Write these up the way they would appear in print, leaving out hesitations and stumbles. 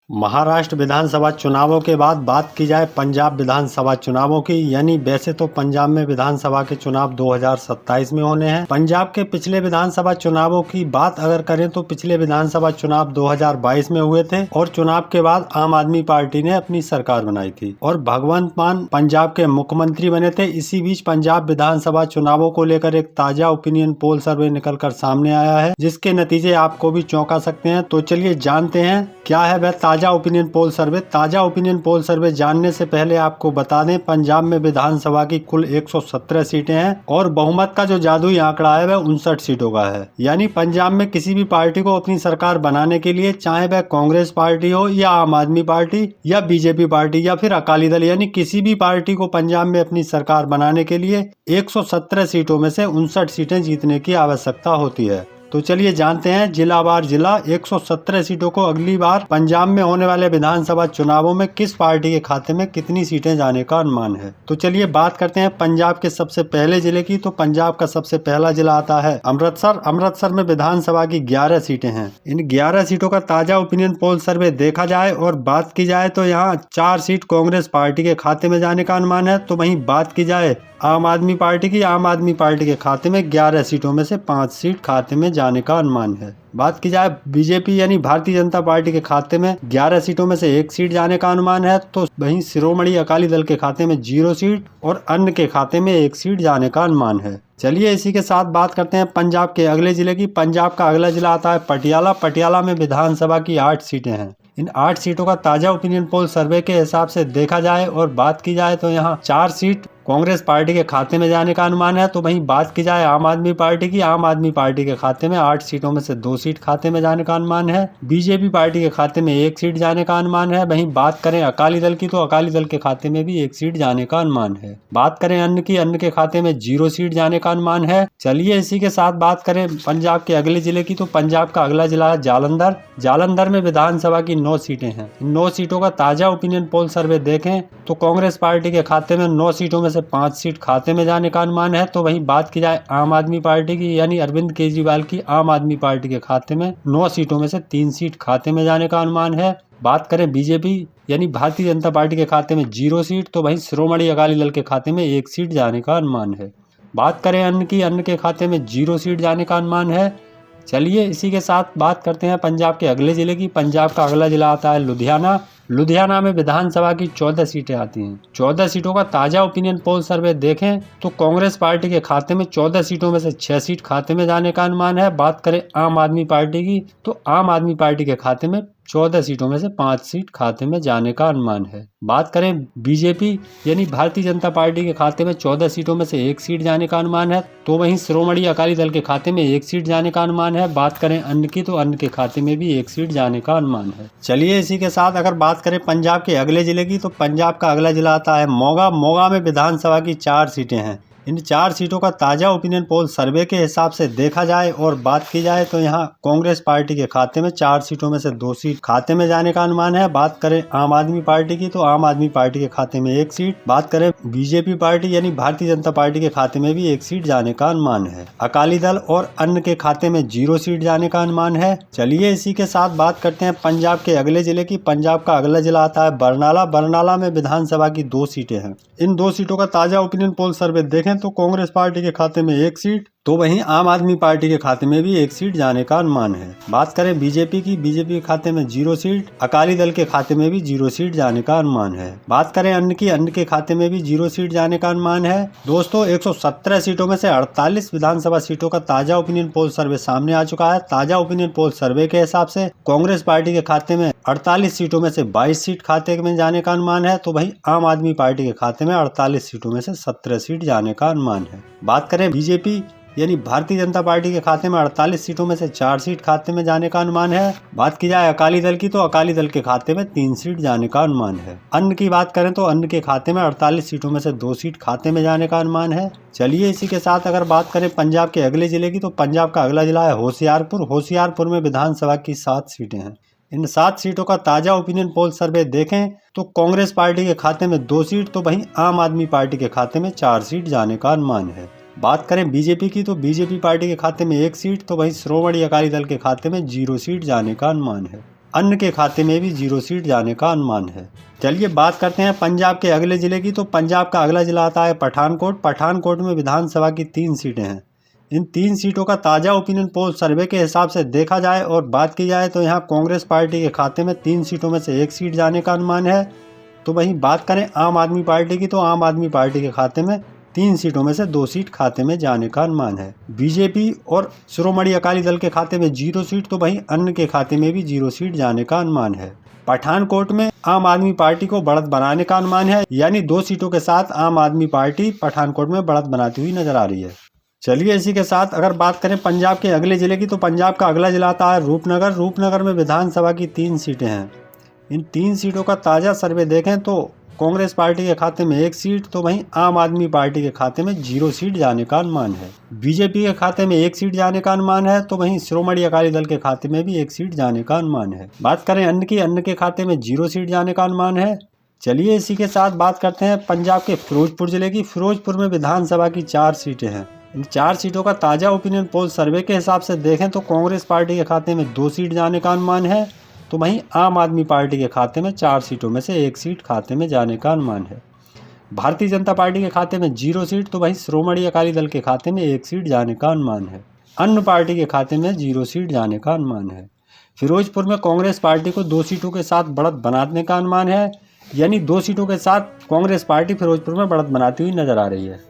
महाराष्ट्र विधानसभा चुनावों के बाद बात की जाए पंजाब विधानसभा चुनावों की, यानी वैसे तो पंजाब में विधानसभा के चुनाव 2027 में होने हैं। पंजाब के पिछले विधानसभा चुनावों की बात अगर करें तो पिछले विधानसभा चुनाव 2022 में हुए थे और चुनाव के बाद आम आदमी पार्टी ने अपनी सरकार बनाई थी और भगवंत मान पंजाब के मुख्यमंत्री बने थे। इसी बीच पंजाब विधानसभा चुनावों को लेकर एक ताजा ओपिनियन पोल सर्वे निकलकर सामने आया है, जिसके नतीजे आपको भी चौंका सकते हैं। तो चलिए जानते हैं क्या है वह ताजा ओपिनियन पोल सर्वे। ताजा ओपिनियन पोल सर्वे जानने से पहले आपको बता दें, पंजाब में विधानसभा की कुल 117 सीटें हैं और बहुमत का जो जादुई आंकड़ा है वह 59 सीटों का है। यानी पंजाब में किसी भी पार्टी को अपनी सरकार बनाने के लिए, चाहे वह कांग्रेस पार्टी हो या आम आदमी पार्टी या बीजेपी पार्टी या फिर अकाली दल, यानी किसी भी पार्टी को पंजाब में अपनी सरकार बनाने के लिए 117 सीटों में से 59 सीटें जीतने की आवश्यकता होती है। तो चलिए जानते हैं जिलावार जिला 117 सीटों को अगली बार पंजाब में होने वाले विधानसभा चुनावों में किस पार्टी के खाते में कितनी सीटें जाने का अनुमान है। तो चलिए बात करते हैं पंजाब के सबसे पहले जिले की। तो पंजाब का सबसे पहला जिला आता है अमृतसर। अमृतसर में विधानसभा की 11 सीटें हैं। इन 11 सीटों का ताजा ओपिनियन पोल सर्वे देखा जाए और बात की जाए तो यहाँ 4 सीट कांग्रेस पार्टी के खाते में जाने का अनुमान है। तो वहीं बात की जाए आम आदमी पार्टी की, आम आदमी पार्टी के खाते में 11 सीटों में से 5 सीट खाते में जाने का अनुमान है। बात की जाए बीजेपी यानी भारतीय जनता पार्टी के खाते में 11 सीटों में से 1 सीट जाने का अनुमान है। तो वहीं शिरोमणि अकाली दल के खाते में 0 सीट और अन्य के खाते में 1 सीट जाने का अनुमान है। चलिए इसी के साथ बात करते हैं पंजाब के अगले जिले की। पंजाब का अगला जिला आता है पटियाला। पटियाला में विधानसभा की 8 सीटें हैं। इन 8 सीटों का ताजा ओपिनियन पोल सर्वे के हिसाब से देखा जाए और बात की जाए तो यहाँ 4 सीट कांग्रेस पार्टी के खाते में जाने का अनुमान है। तो वहीं बात की जाए आम आदमी पार्टी की, आम आदमी पार्टी के खाते में 8 सीटों में से 2 सीट खाते में जाने का अनुमान है। बीजेपी पार्टी के खाते में 1 सीट जाने का अनुमान है। वहीं बात करें अकाली दल की तो अकाली दल के खाते में भी 1 सीट जाने का अनुमान है। बात करें अन्य की, अन्य के खाते में 0 सीट जाने का अनुमान है। चलिए इसी के साथ बात करें पंजाब के अगले जिले की। तो पंजाब का अगला जिला है जालंधर। जालंधर में विधानसभा की 9 सीटें हैं। इन 9 सीटों का ताजा ओपिनियन पोल सर्वे देखें तो कांग्रेस पार्टी के खाते में 9 सीटों में से 5 सीट खाते में जाने का अनुमान है। तो वहीं बात की जाए आम आदमी पार्टी की यानी अरविंद केजरीवाल की आम आदमी पार्टी के खाते में 9 सीटों में से 3 सीट खाते में जाने का अनुमान है। बात करें बीजेपी यानी भारतीय जनता पार्टी के खाते में 0 सीट, तो वहीं शिरोमणि अकाली दल के खाते में 1 सीट जाने का अनुमान है। बात करें अन्य की, अन्य के खाते में 0 सीट जाने का अनुमान है। चलिए इसी के साथ बात करते हैं पंजाब के अगले जिले की। पंजाब का अगला जिला आता है लुधियाना। लुधियाना में विधानसभा की 14 सीटें आती हैं। 14 सीटों का ताजा ओपिनियन पोल सर्वे देखें तो कांग्रेस पार्टी के खाते में 14 सीटों में से 6 सीट खाते में जाने का अनुमान है। बात करें आम आदमी पार्टी की तो आम आदमी पार्टी के खाते में 14 सीटों में से 5 सीट खाते में जाने का अनुमान है। बात करें बीजेपी यानी भारतीय जनता पार्टी के खाते में 14 सीटों में से 1 सीट जाने का अनुमान है। तो वहीं शिरोमणि अकाली दल के खाते में 1 सीट जाने का अनुमान है। बात करें अन्य की तो अन्य के खाते में भी 1 सीट जाने का अनुमान है। चलिए इसी के साथ अगर बात करें पंजाब के अगले जिले की तो पंजाब का अगला जिला आता है मोगा। मोगा में विधानसभा की 4 सीटें हैं। इन 4 सीटों का ताजा ओपिनियन पोल सर्वे के हिसाब से देखा जाए और बात की जाए तो यहाँ कांग्रेस पार्टी के खाते में 4 सीटों में से 2 सीट खाते में जाने का अनुमान है। बात करें आम आदमी पार्टी की तो आम आदमी पार्टी के खाते में 1 सीट। बात करें बीजेपी पार्टी यानी भारतीय जनता पार्टी के खाते में भी 1 सीट जाने का अनुमान है। अकाली दल और अन्य के खाते में 0 सीट जाने का अनुमान है। चलिए इसी के साथ बात करते हैं पंजाब के अगले जिले की। पंजाब का अगला जिला आता है बरनाला। बरनाला में विधानसभा की 2 सीटें हैं। इन 2 सीटों का ताजा ओपिनियन पोल सर्वे देखें तो कांग्रेस पार्टी के खाते में 1 सीट, तो वहीं आम आदमी पार्टी के खाते में भी 1 सीट जाने का अनुमान है। बात करें बीजेपी की, बीजेपी के खाते में 0 सीट, अकाली दल के खाते में भी 0 सीट जाने का अनुमान है। बात करें अन्य की, अन्य के खाते में भी 0 सीट जाने का अनुमान है। दोस्तों 117 सीटों में से 48 विधानसभा सीटों का ताजा ओपिनियन पोल सर्वे सामने आ चुका है। ताजा ओपिनियन पोल सर्वे के हिसाब से कांग्रेस पार्टी के खाते में 48 सीटों में से 22 सीट खाते में जाने का अनुमान है। तो वहीं आम आदमी पार्टी के खाते में 48 सीटों में से 17 सीट जाने का अनुमान है। बात करें बीजेपी यानी भारतीय जनता पार्टी के खाते में 48 सीटों में से 4 सीट खाते में जाने का अनुमान है। बात की जाए अकाली दल की तो अकाली दल के खाते में 3 सीट जाने का अनुमान है। अन्य की बात करें तो अन्य के खाते में 48 सीटों में से 2 सीट खाते में जाने का अनुमान है। चलिए इसी के साथ अगर बात करें पंजाब के अगले जिले की तो पंजाब का अगला जिला है होशियारपुर। होशियारपुर में विधानसभा की 7 सीटें हैं। इन 7 सीटों का ताजा ओपिनियन पोल सर्वे देखें तो कांग्रेस पार्टी के खाते में 2 सीट, तो वहीं आम आदमी पार्टी के खाते में 4 सीट जाने का अनुमान है। बात करें बीजेपी की तो बीजेपी पार्टी के खाते में 1 सीट, तो वहीं शिरोमणि अकाली दल के खाते में 0 सीट जाने का अनुमान है। अन्य के खाते में भी 0 सीट जाने का अनुमान है। चलिए बात करते हैं पंजाब के अगले जिले की। तो पंजाब का अगला जिला आता है पठानकोट। पठानकोट में विधानसभा की 3 सीटें हैं। इन 3 सीटों का ताज़ा ओपिनियन पोल सर्वे के हिसाब से देखा जाए और बात की जाए तो यहाँ कांग्रेस पार्टी के खाते में 3 सीटों में से 1 सीट जाने का अनुमान है। तो वहीं बात करें आम आदमी पार्टी की, तो आम आदमी पार्टी के खाते में 3 सीटों में से 2 सीट खाते में जाने का अनुमान है। बीजेपी और शिरोमणि अकाली दल के खाते में 0 सीट, तो वहीं अन्य के खाते में भी 0 सीट जाने का अनुमान है। पठानकोट में आम आदमी पार्टी को बढ़त बनाने का अनुमान है, यानी 2 सीटों के साथ आम आदमी पार्टी पठानकोट में बढ़त बनाती हुई नजर आ रही है। चलिए इसी के साथ अगर बात करें पंजाब के अगले जिले की, तो पंजाब का अगला जिला आता है रूपनगर। रूपनगर में विधानसभा की 3 सीटें हैं। इन 3 सीटों का ताज़ा सर्वे देखें तो कांग्रेस पार्टी के खाते में 1 सीट, तो वहीं आम आदमी पार्टी के खाते में 0 सीट जाने का अनुमान है। बीजेपी के खाते में 1 सीट जाने का अनुमान है, तो वहीं शिरोमणि अकाली दल के खाते में भी 1 सीट जाने का अनुमान है। बात करें अन्य की, अन्य के खाते में 0 सीट जाने का अनुमान है। चलिए इसी के साथ बात करते हैं पंजाब के फिरोजपुर जिले की। फिरोजपुर में विधानसभा की 4 सीटें हैं। इन 4 सीटों का ताज़ा ओपिनियन पोल सर्वे के हिसाब से देखें तो कांग्रेस पार्टी के खाते में 2 सीट जाने का अनुमान है, तो वहीं आम आदमी पार्टी के खाते में 4 सीटों में से 1 सीट खाते में जाने का अनुमान है। भारतीय जनता पार्टी के खाते में 0 सीट, तो वहीं शिरोमणि अकाली दल के खाते में 1 सीट जाने का अनुमान है। अन्य पार्टी के खाते में 0 सीट जाने का अनुमान है। फिरोजपुर में कांग्रेस पार्टी को 2 सीटों के साथ बढ़त बनाने का अनुमान है, यानी 2 सीटों के साथ कांग्रेस पार्टी फिरोजपुर में बढ़त बनाती हुई नजर आ रही है।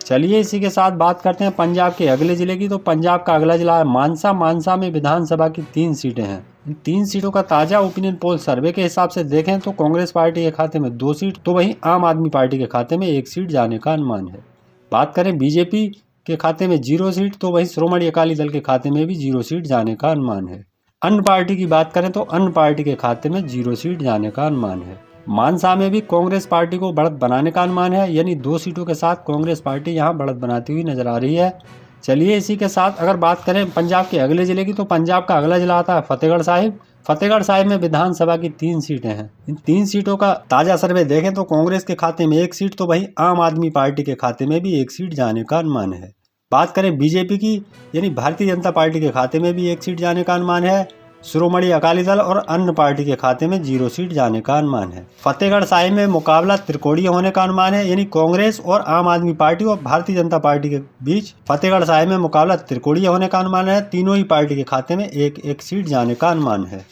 चलिए इसी के साथ बात करते हैं पंजाब के अगले जिले की। तो पंजाब का अगला जिला है मानसा। मानसा में विधानसभा की 3 सीटें हैं। इन 3 सीटों का ताज़ा ओपिनियन पोल सर्वे के हिसाब से देखें तो कांग्रेस पार्टी के खाते में 2 सीट, तो वहीं आम आदमी पार्टी के खाते में 1 सीट जाने का अनुमान है। बात करें बीजेपी के खाते में 0 सीट, तो वहीं शिरोमणि अकाली दल के खाते में भी 0 सीट जाने का अनुमान है। अन्य पार्टी की बात करें तो अन्य पार्टी के खाते में 0 सीट जाने का अनुमान है। मानसा में भी कांग्रेस पार्टी को बढ़त बनाने का अनुमान है, यानी 2 सीटों के साथ कांग्रेस पार्टी यहां बढ़त बनाती हुई नजर आ रही है। चलिए इसी के साथ अगर बात करें पंजाब के अगले जिले की, तो पंजाब का अगला जिला आता है फतेहगढ़ साहिब। फतेहगढ़ साहिब में विधानसभा की 3 सीटें हैं। इन 3 सीटों का ताजा सर्वे देखें तो कांग्रेस के खाते में 1 सीट, तो वहीं आम आदमी पार्टी के खाते में भी 1 सीट जाने का अनुमान है। बात करें बीजेपी की, यानी भारतीय जनता पार्टी के खाते में भी 1 सीट जाने का अनुमान है। शिरोमणि अकाली दल और अन्य पार्टी के खाते में 0 सीट जाने का अनुमान है। फतेहगढ़ साहिब में मुकाबला त्रिकोणीय होने का अनुमान है, यानी कांग्रेस और आम आदमी पार्टी और भारतीय जनता पार्टी के बीच फतेहगढ़ साहिब में मुकाबला त्रिकोणीय होने का अनुमान है। तीनों ही पार्टी के खाते में 1-1 सीट जाने का अनुमान है।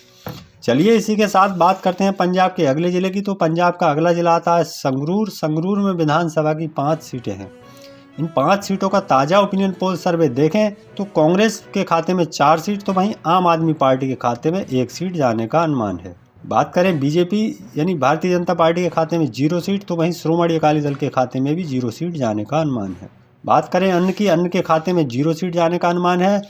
चलिए इसी के साथ बात करते हैं पंजाब के अगले जिले की। तो पंजाब का अगला जिला आता है संगरूर। संगरूर में विधानसभा की 5 सीटें हैं। इन 5 सीटों का ताज़ा ओपिनियन पोल सर्वे देखें तो कांग्रेस के खाते में 4 सीट, तो वहीं आम आदमी पार्टी के खाते में 1 सीट जाने का अनुमान है। बात करें बीजेपी यानी भारतीय जनता पार्टी के खाते में 0 सीट, तो वहीं शिरोमणि अकाली दल के खाते में भी 0 सीट जाने का अनुमान है। बात करें अन्य की, अन्य के खाते में 0 सीट जाने का अनुमान है।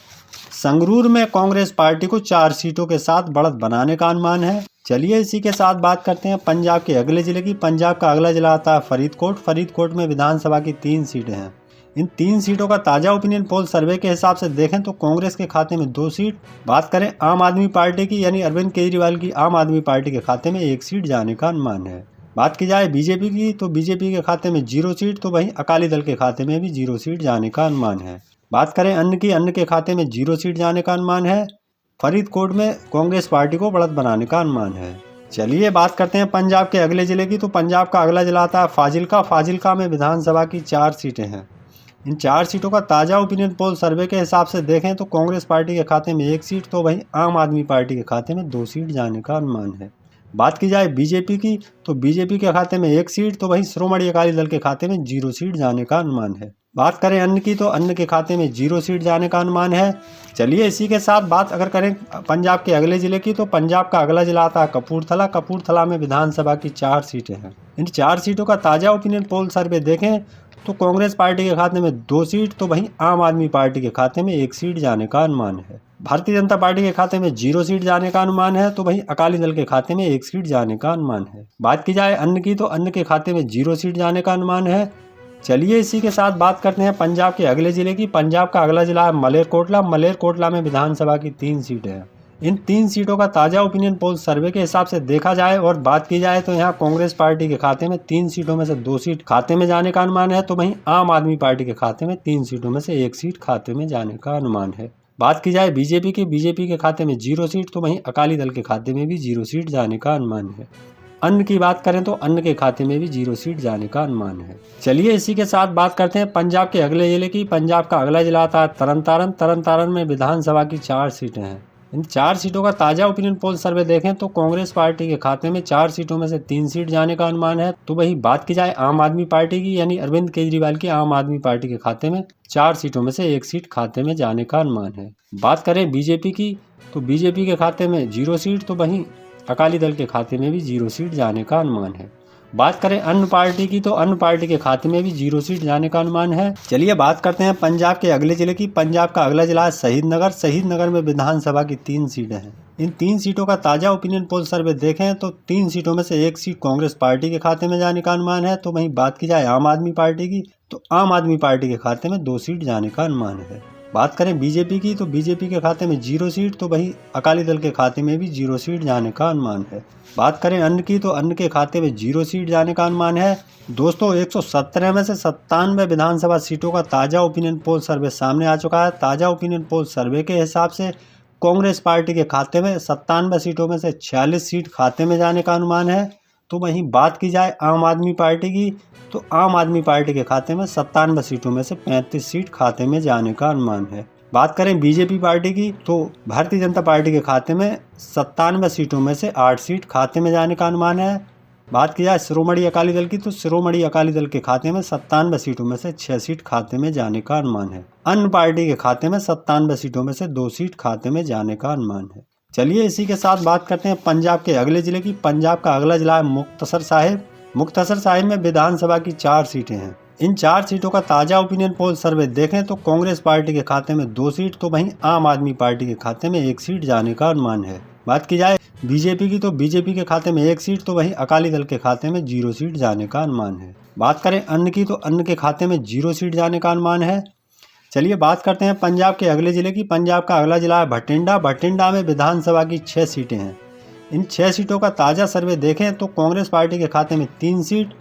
संगरूर में कांग्रेस पार्टी को 4 सीटों के साथ बढ़त बनाने का अनुमान है। चलिए इसी के साथ बात करते हैं पंजाब के अगले जिले की। पंजाब का अगला जिला आता है फरीदकोट। फरीदकोट में विधानसभा की 3 सीटें हैं। इन 3 सीटों का ताज़ा ओपिनियन पोल सर्वे के हिसाब से देखें तो कांग्रेस के खाते में 2 सीट। बात करें आम आदमी पार्टी की, यानी अरविंद केजरीवाल की आम आदमी पार्टी के खाते में 1 सीट जाने का अनुमान है। बात की जाए बीजेपी की, तो बीजेपी के खाते में 0 सीट, तो वहीं अकाली दल के खाते में भी 0 सीट जाने का अनुमान है। बात करें अन्य की, अन्य के खाते में 0 सीट जाने का अनुमान है। फरीदकोट में कांग्रेस पार्टी को बढ़त बनाने का अनुमान है। चलिए बात करते हैं पंजाब के अगले जिले की। तो पंजाब का अगला जिला आता है फाजिल्का। फाजिल्का में विधानसभा की 4 सीटें हैं। इन 4 सीटों का ताज़ा ओपिनियन पोल सर्वे के हिसाब से देखें तो कांग्रेस पार्टी के खाते में 1 सीट, तो वहीं आम आदमी पार्टी के खाते में 2 सीट जाने का अनुमान है। बात की जाए बीजेपी की, तो बीजेपी के खाते में 1 सीट, तो वहीं शिरोमणि अकाली दल के खाते में 0 सीट जाने का अनुमान है। बात करें अन्य की, तो अन्य के खाते में 0 सीट जाने का अनुमान है। चलिए इसी के साथ बात अगर करें पंजाब के अगले जिले की, तो पंजाब का अगला जिला आता है कपूरथला। कपूरथला में विधानसभा की 4 सीटें हैं। इन 4 सीटों का ताज़ा ओपिनियन पोल सर्वे देखें तो कांग्रेस पार्टी के खाते में 2 सीट, तो वहीं आम आदमी पार्टी के खाते में 1 सीट जाने का अनुमान है। भारतीय जनता पार्टी के खाते में 0 सीट जाने का अनुमान है, तो वहीं अकाली दल के खाते में 1 सीट जाने का अनुमान है। बात की जाए अन्य की, तो अन्य के खाते में 0 सीट जाने का अनुमान है। चलिए इसी के साथ बात करते हैं पंजाब के अगले जिले की। पंजाब का अगला जिला है मलेरकोटला। मलेरकोटला में विधानसभा की 3 सीटें हैं। इन 3 सीटों का ताज़ा ओपिनियन पोल सर्वे के हिसाब से देखा जाए और बात की जाए तो यहाँ कांग्रेस पार्टी के खाते में 3 सीटों में से 2 सीट खाते में जाने का अनुमान है, तो वहीं आम आदमी पार्टी के खाते में 3 सीटों में से 1 सीट खाते में जाने का अनुमान है। बात की जाए बीजेपी के खाते में 0 सीट, तो वहीं अकाली दल के खाते में भी 0 सीट जाने का अनुमान है। अन्य की बात करें तो अन्य के खाते में भी 0 सीट जाने का अनुमान है। चलिए इसी के साथ बात करते हैं पंजाब के अगले जिले की। पंजाब का अगला जिला आता है तरन तारण। तरन तारण में विधानसभा की 4 सीटें हैं। इन 4 सीटों का ताजा ओपिनियन पोल सर्वे देखें तो कांग्रेस पार्टी के खाते में 4 सीटों में से 3 सीट जाने का अनुमान है। तो वही बात की जाए आम आदमी पार्टी की, यानी अरविंद केजरीवाल की आम आदमी पार्टी के खाते में 4 सीटों में से 1 सीट खाते में जाने का अनुमान है। बात करें बीजेपी की, तो बीजेपी के खाते में 0 सीट, तो वहीं अकाली दल के खाते में भी 0 सीट जाने का अनुमान है। बात करें अन्य पार्टी की, तो अन्य पार्टी के खाते में भी 0 सीट जाने का अनुमान है। चलिए बात करते हैं पंजाब के अगले जिले की। पंजाब का अगला जिला है शहीद नगर। शहीद नगर में विधानसभा की 3 सीटें हैं। इन 3 सीटों का ताजा ओपिनियन पोल सर्वे देखें तो 3 सीटों में से 1 सीट कांग्रेस पार्टी के खाते में जाने का अनुमान है। तो वहीं बात की जाए आम आदमी पार्टी की, तो आम आदमी पार्टी के खाते में 2 सीट जाने का अनुमान है। बात करें बीजेपी की, तो बीजेपी के खाते में 0 सीट, तो वहीं अकाली दल के खाते में भी 0 सीट जाने का अनुमान है। बात करें अन्य की, तो अन्य के खाते में 0 सीट जाने का अनुमान है। दोस्तों 117 में से 97 विधानसभा सीटों का ताजा ओपिनियन पोल सर्वे सामने आ चुका है। ताजा ओपिनियन पोल सर्वे के हिसाब से कांग्रेस पार्टी के खाते में 97 सीटों में से 46 सीट खाते में जाने का अनुमान है। तो वहीं बात की जाए आम आदमी पार्टी की, तो आम आदमी पार्टी के खाते में 97 सीटों में से 35 सीट खाते में जाने का अनुमान है। बात करें बीजेपी पार्टी की, तो भारतीय जनता पार्टी के खाते में 97 सीटों में से 8 सीट खाते में जाने का अनुमान है। बात की जाए शिरोमणि अकाली दल की, तो शिरोमणि अकाली दल के खाते में 97 सीटों में से 6 सीट खाते में जाने का अनुमान है। अन्य पार्टी के खाते में 97 सीटों में से 2 सीट खाते में जाने का अनुमान है। चलिए इसी के साथ बात करते हैं पंजाब के अगले जिले की। पंजाब का अगला जिला है मुक्तसर साहिब। मुक्तसर साहिब में विधानसभा की 4 सीटें हैं। इन 4 सीटों का ताजा ओपिनियन पोल सर्वे देखें तो कांग्रेस पार्टी के खाते में 2 सीट, तो वहीं आम आदमी पार्टी के खाते में 1 सीट जाने का अनुमान है। बात की जाए बीजेपी की, तो बीजेपी के खाते में 1 सीट, तो वहीं अकाली दल के खाते में 0 सीट जाने का अनुमान है। बात करें अन्य की, तो अन्य के खाते में 0 सीट जाने का अनुमान है। चलिए बात करते हैं पंजाब के अगले जिले की। पंजाब का अगला जिला है भटिंडा। भटिंडा में विधानसभा की 6 सीटें हैं। इन 6 सीटों का ताज़ा सर्वे देखें तो कांग्रेस पार्टी के खाते में 3 सीट,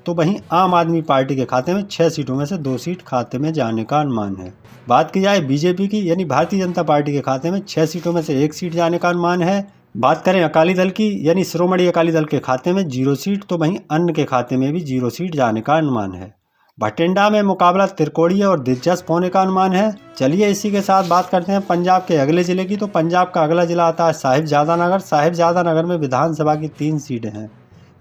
तो वहीं आम आदमी पार्टी के खाते में 6 सीटों में से 2 सीट खाते में जाने का अनुमान है। बात की जाए बीजेपी की, यानी भारतीय जनता पार्टी के खाते में 6 सीटों में से 1 सीट जाने का अनुमान है। बात करें अकाली दल की, यानी शिरोमणि अकाली दल के खाते में 0 सीट, तो वहीं अन्य के खाते में भी 0 सीट जाने का अनुमान है। भटिंडा में मुकाबला त्रिकोणीय और दिलचस्प होने का अनुमान है। चलिए इसी के साथ बात करते हैं पंजाब के अगले जिले की। तो पंजाब का अगला जिला आता है साहिबजादा नगर। साहिबजादा नगर में विधानसभा की 3 सीटें हैं।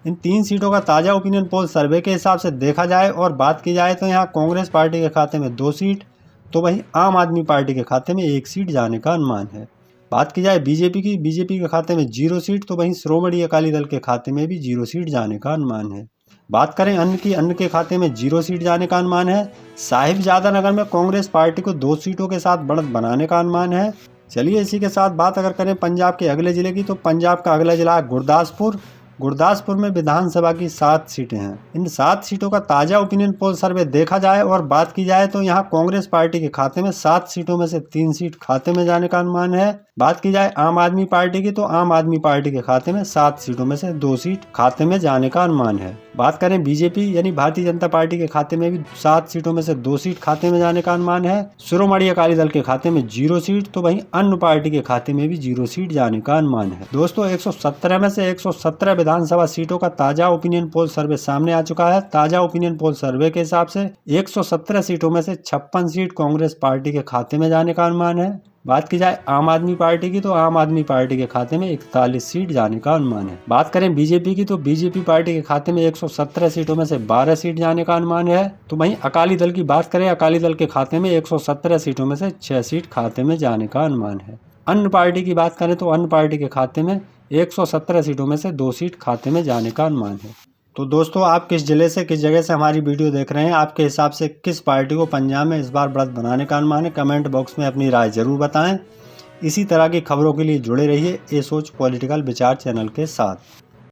इन 3 सीटों का ताज़ा ओपिनियन पोल सर्वे के हिसाब से देखा जाए और बात की जाए तो यहाँ कांग्रेस पार्टी के खाते में 2 सीट, तो वहीं आम आदमी पार्टी के खाते में 1 सीट जाने का अनुमान है। बात की जाए बीजेपी की, बीजेपी के खाते में 0 सीट, तो वहीं शिरोमणि अकाली दल के खाते में भी 0 सीट जाने का अनुमान है। बात करें अन्य की, अन्य के खाते में 0 सीट जाने का अनुमान है। साहिबजादा नगर में कांग्रेस पार्टी को 2 सीटों के साथ बढ़त बनाने का अनुमान है। चलिए इसी के साथ बात अगर करें पंजाब के अगले जिले की, तो पंजाब का अगला जिला है गुरदासपुर। गुरदासपुर में विधानसभा की 7 सीटें हैं। इन 7 सीटों का ताज़ा ओपिनियन पोल सर्वे देखा जाए और बात की जाए तो यहाँ कांग्रेस पार्टी के खाते में 7 सीटों में से 3 सीट खाते में जाने का अनुमान है। बात की जाए आम आदमी पार्टी की, तो आम आदमी पार्टी के खाते में 7 सीटों में से 2 सीट खाते में जाने का अनुमान है। बात करें बीजेपी यानी भारतीय जनता पार्टी के खाते में भी 7 सीटों में से 2 सीट खाते में जाने का अनुमान है। शिरोमणि अकाली दल के खाते में 0 सीट, तो वहीं अन्य पार्टी के खाते में भी 0 सीट जाने का अनुमान है। दोस्तों 117 में से 117 विधानसभा सीटों का ताजा ओपिनियन पोल सर्वे सामने आ चुका है। ताजा ओपिनियन पोल सर्वे के हिसाब से 117 सीटों में से 56 सीट कांग्रेस पार्टी के खाते में जाने का अनुमान है। बात की जाए आम आदमी पार्टी की, तो आम आदमी पार्टी के खाते में 41 सीट जाने का अनुमान है। बात करें बीजेपी की, तो बीजेपी पार्टी के खाते में 117 सीटों में से 12 सीट जाने का अनुमान है। तो वहीं अकाली दल की बात करें, अकाली दल के खाते में 117 सीटों में से 6 सीट खाते में जाने का अनुमान है। अन्य पार्टी की बात करें तो अन्य पार्टी के खाते में 117 सीटों में से 2 सीट खाते में जाने का अनुमान है। तो दोस्तों आप किस जिले से, किस जगह से हमारी वीडियो देख रहे हैं, आपके हिसाब से किस पार्टी को पंजाब में इस बार बढ़त बनाने का अनुमान है, कमेंट बॉक्स में अपनी राय जरूर बताएं। इसी तरह की खबरों के लिए जुड़े रहिए ए सोच पॉलिटिकल विचार चैनल के साथ।